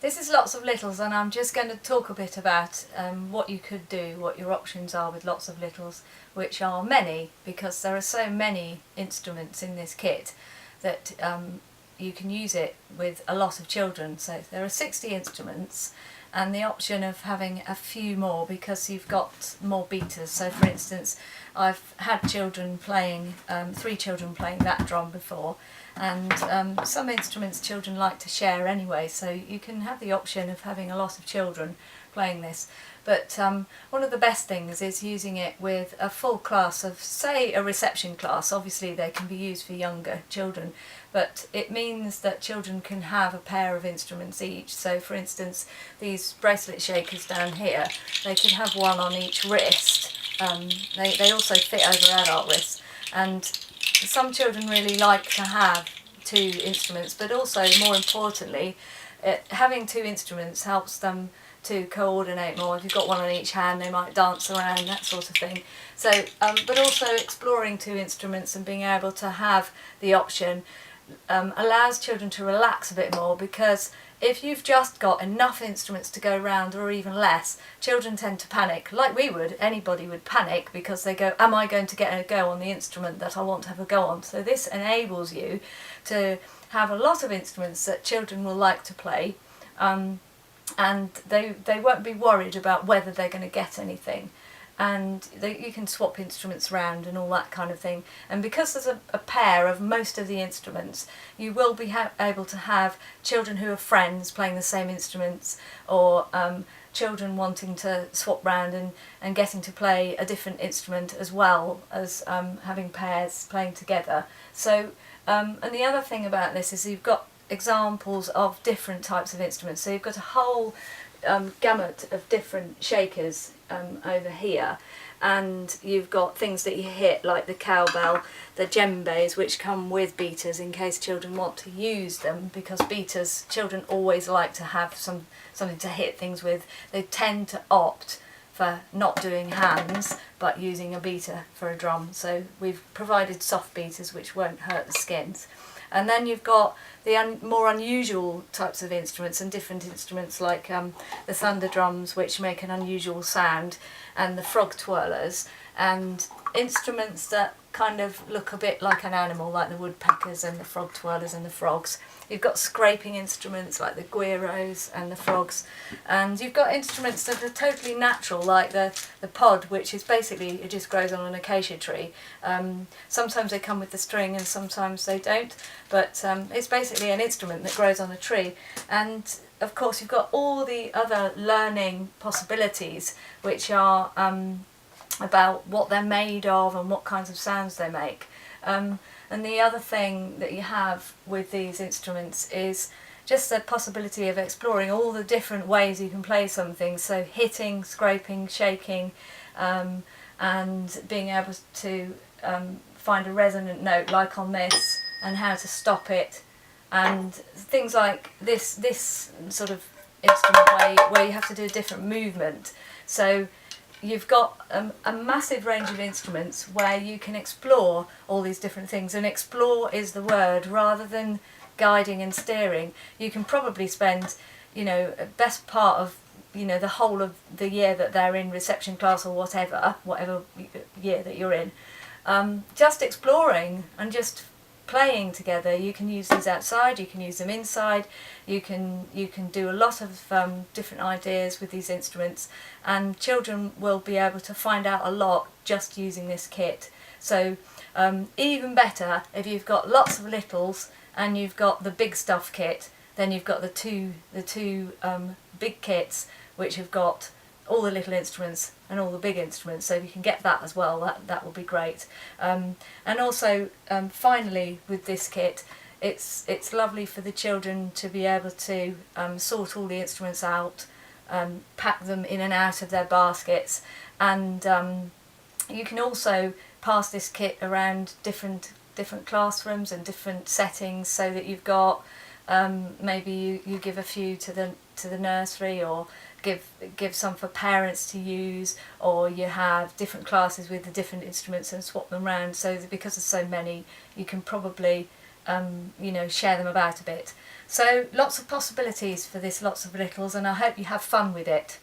This is Lots of Littles, and I'm just going to talk a bit about what you could do, what your options are with Lots of Littles, which are many, because there are so many instruments in this kit that you can use it with a lot of children. So there are 60 instruments, and the option of having a few more because you've got more beaters. So for instance, I've had children playing, 3 children playing that drum before, and some instruments children like to share anyway, so you can have the option of having a lot of children playing this. But one of the best things is using it with a full class of, say, a reception class. Obviously they can be used for younger children, but it means that children can have a pair of instruments each. So for instance, these bracelet shakers down here, they could have one on each wrist. They also fit over adult wrists, and some children really like to have 2 instruments, but also more importantly, having 2 instruments helps them to coordinate more. If you've got one on each hand, they might dance around, that sort of thing. So, but also exploring 2 instruments and being able to have the option allows children to relax a bit more, because if you've just got enough instruments to go round, or even less, children tend to panic, like we would. Anybody would panic because they go, am I going to get a go on the instrument that I want to have a go on? So this enables you to have a lot of instruments that children will like to play, and they won't be worried about whether they're going to get anything. And you can swap instruments around and all that kind of thing. And because there's a pair of most of the instruments, you will be able to have children who are friends playing the same instruments, or children wanting to swap round and getting to play a different instrument as well as having pairs playing together. So, and the other thing about this is you've got examples of different types of instruments. So you've got a whole gamut of different shakers over here, and you've got things that you hit like the cowbell, the djembes, which come with beaters in case children want to use them, because beaters, children always like to have something to hit things with. They tend to opt for not doing hands but using a beater for a drum, so we've provided soft beaters which won't hurt the skins. And then you've got the more unusual types of instruments, and different instruments like the thunder drums, which make an unusual sound, and the frog twirlers, and instruments that kind of look a bit like an animal, like the woodpeckers and the frog twirlers and the frogs. You've got scraping instruments like the guiros and the frogs, and you've got instruments that are totally natural, like the pod, which is basically, it just grows on an acacia tree. Sometimes they come with the string and sometimes they don't, but it's basically an instrument that grows on a tree. And of course you've got all the other learning possibilities, which are about what they're made of and what kinds of sounds they make. And the other thing that you have with these instruments is just the possibility of exploring all the different ways you can play something. So hitting, scraping, shaking, and being able to find a resonant note like on this, and how to stop it, and things like this sort of instrument where you have to do a different movement. So you've got a massive range of instruments where you can explore all these different things, and explore is the word rather than guiding and steering. You can probably spend, best part of, the whole of the year that they're in reception class or whatever year that you're in, just exploring and just playing together. You can use these outside, you can use them inside, you can do a lot of different ideas with these instruments, and children will be able to find out a lot just using this kit. So even better if you've got lots of littles and you've got the big stuff kit, then you've got the two big kits which have got all the little instruments and all the big instruments. So if you can get that as well, that will be great. And also finally with this kit, it's lovely for the children to be able to sort all the instruments out, pack them in and out of their baskets, and you can also pass this kit around different classrooms and different settings, so that you've got maybe you give a few to the nursery, or give some for parents to use, or you have different classes with the different instruments and swap them around. So that because there's so many, you can probably you know, share them about a bit. So lots of possibilities for this Lots of Littles, and I hope you have fun with it.